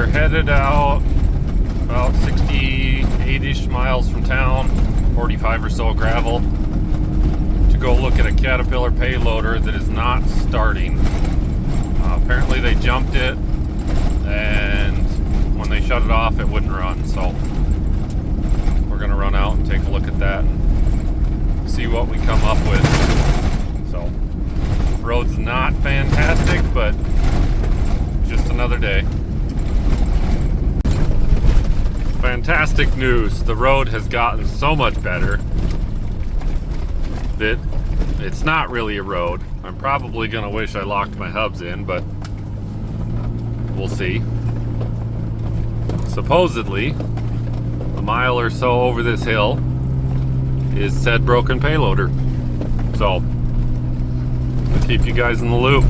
We're headed out about 68-ish miles from town, 45 or so gravel, to go look at a Caterpillar payloader that is not starting. Apparently they jumped it, and when they shut it off it wouldn't run, so we're gonna run out and take a look at that and see what we come up with. So road's not fantastic, but just another day. Fantastic news, the road has gotten so much better that it's not really a road. I'm probably gonna wish I locked my hubs in, but we'll see. Supposedly, a mile or so over this hill is said broken payloader. So, I'll keep you guys in the loop.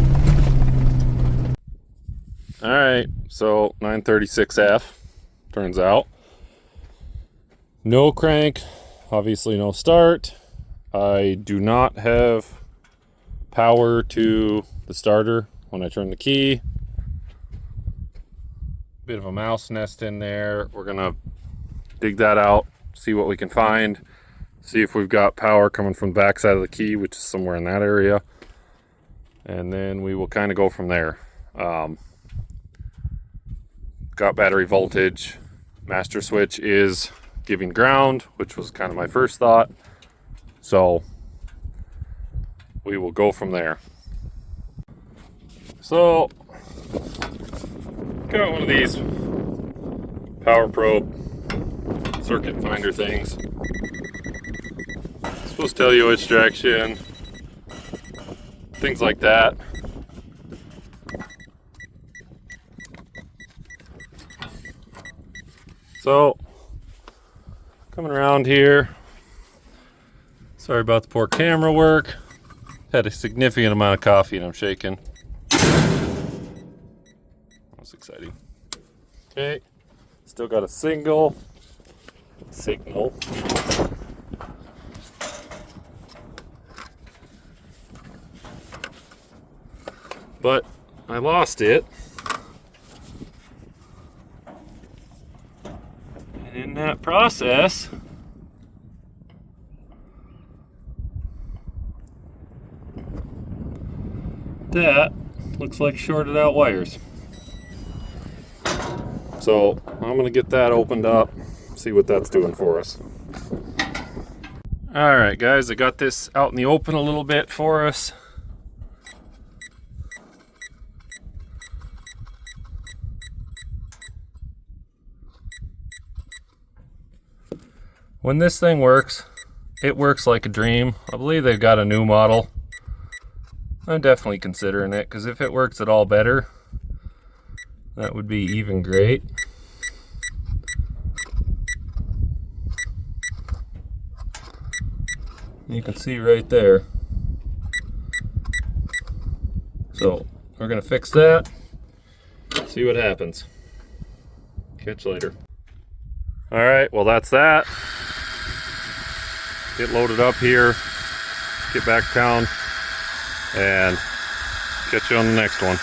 Alright, so 936F, turns out. No crank, obviously no start. I do not have power to the starter when I turn the key. Bit of a mouse nest in there. We're gonna dig that out, see what we can find, see if we've got power coming from the back side of the key, which is somewhere in that area, and then we will kind of go from there. Got battery voltage. Master switch is giving ground, which was kind of my first thought, so we will go from there. So got one of these PowerProbe circuit finder things. It's supposed to tell you which direction, things like that. So, coming around here, sorry about the poor camera work. Had a significant amount of coffee and I'm shaking. That's exciting. Okay, still got a signal. But I lost it. And in that process, that looks like shorted out wires. So I'm gonna get that opened up, see what that's doing for us. All right, guys, I got this out in the open a little bit for us. When this thing works, it works like a dream. I believe they've got a new model. I'm definitely considering it, because if it works at all better, that would be even great. You can see right there. So we're gonna fix that, see what happens. Catch you later. All right, well that's that. Get loaded up here, get back down, and catch you on the next one.